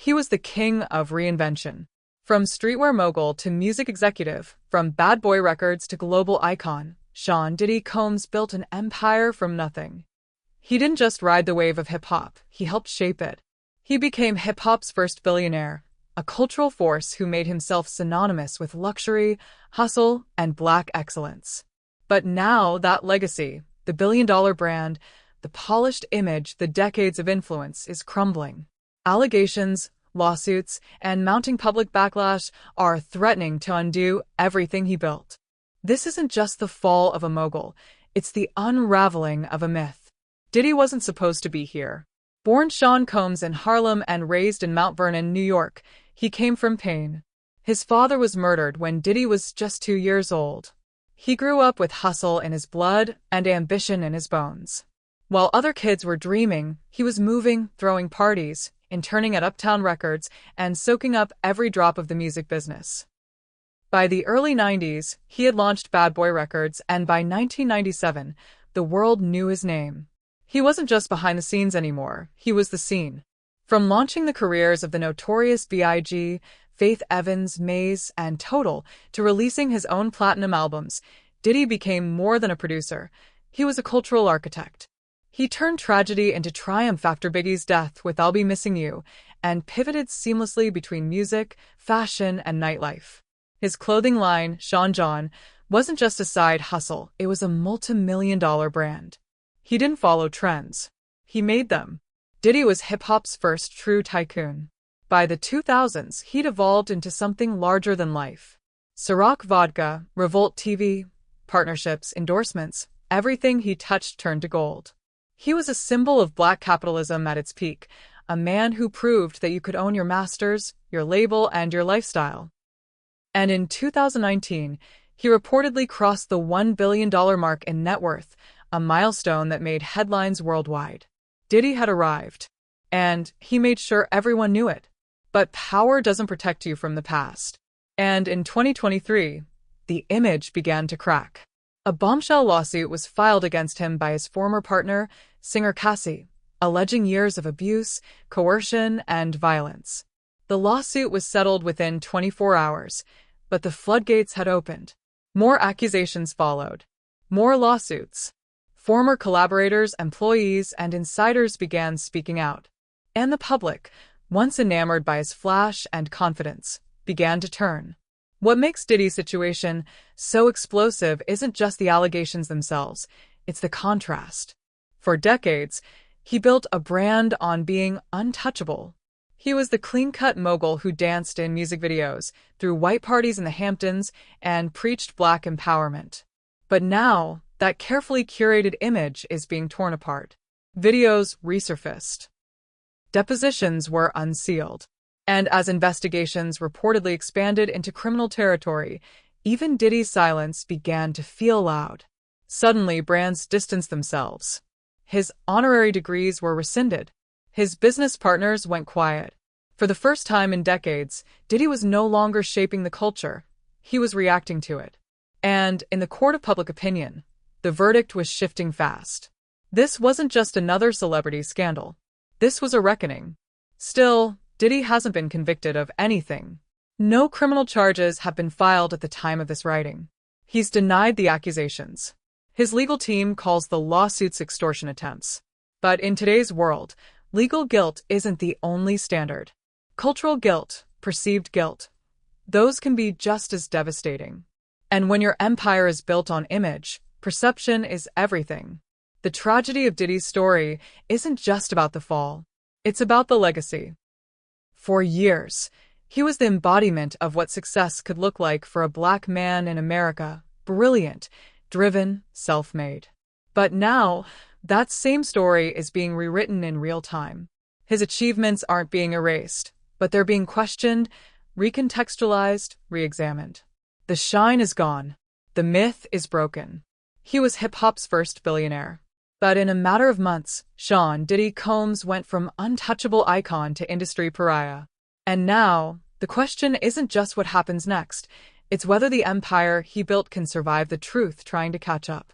He was the king of reinvention. From streetwear mogul to music executive, from Bad Boy Records to global icon, Sean Diddy Combs built an empire from nothing. He didn't just ride the wave of hip-hop, he helped shape it. He became hip-hop's first billionaire, a cultural force who made himself synonymous with luxury, hustle, and black excellence. But now that legacy, the billion-dollar brand, the polished image, the decades of influence, is crumbling. Allegations, lawsuits, and mounting public backlash are threatening to undo everything he built. This isn't just the fall of a mogul, it's the unraveling of a myth. Diddy wasn't supposed to be here. Born Sean Combs in Harlem and raised in Mount Vernon, New York, he came from pain. His father was murdered when Diddy was just 2 years old. He grew up with hustle in his blood and ambition in his bones. While other kids were dreaming, he was moving, throwing parties, interning at Uptown Records, and soaking up every drop of the music business. By the early 90s, he had launched Bad Boy Records, and by 1997, the world knew his name. He wasn't just behind the scenes anymore, he was the scene. From launching the careers of the notorious B.I.G., Faith Evans, Maze, and Total, to releasing his own platinum albums, Diddy became more than a producer. He was a cultural architect. He turned tragedy into triumph after Biggie's death with I'll Be Missing You, and pivoted seamlessly between music, fashion, and nightlife. His clothing line, Sean John, wasn't just a side hustle, it was a multi-million-dollar brand. He didn't follow trends. He made them. Diddy was hip-hop's first true tycoon. By the 2000s, he'd evolved into something larger than life. Ciroc Vodka, Revolt TV, partnerships, endorsements, everything he touched turned to gold. He was a symbol of black capitalism at its peak, a man who proved that you could own your masters, your label, and your lifestyle. And in 2019, he reportedly crossed the $1 billion mark in net worth, a milestone that made headlines worldwide. Diddy had arrived, and he made sure everyone knew it. But power doesn't protect you from the past. And in 2023, the image began to crack. A bombshell lawsuit was filed against him by his former partner, singer Cassie, alleging years of abuse, coercion, and violence. The lawsuit was settled within 24 hours, but the floodgates had opened. More accusations followed. More lawsuits. Former collaborators, employees, and insiders began speaking out. And the public, once enamored by his flash and confidence, began to turn. What makes Diddy's situation so explosive isn't just the allegations themselves, it's the contrast. For decades, he built a brand on being untouchable. He was the clean-cut mogul who danced in music videos, threw white parties in the Hamptons, and preached black empowerment. But now, that carefully curated image is being torn apart. Videos resurfaced. Depositions were unsealed. And as investigations reportedly expanded into criminal territory, even Diddy's silence began to feel loud. Suddenly, brands distanced themselves. His honorary degrees were rescinded. His business partners went quiet. For the first time in decades, Diddy was no longer shaping the culture. He was reacting to it. And in the court of public opinion, the verdict was shifting fast. This wasn't just another celebrity scandal. This was a reckoning. Still, Diddy hasn't been convicted of anything. No criminal charges have been filed at the time of this writing. He's denied the accusations. His legal team calls the lawsuits extortion attempts. But in today's world, legal guilt isn't the only standard. Cultural guilt, perceived guilt, those can be just as devastating. And when your empire is built on image, perception is everything. The tragedy of Diddy's story isn't just about the fall. It's about the legacy. For years, he was the embodiment of what success could look like for a black man in America, brilliant, driven, self-made. But now, that same story is being rewritten in real time. His achievements aren't being erased, but they're being questioned, recontextualized, re-examined. The shine is gone. The myth is broken. He was hip-hop's first billionaire. But in a matter of months, Sean Diddy Combs went from untouchable icon to industry pariah. And now, the question isn't just what happens next, it's whether the empire he built can survive the truth trying to catch up.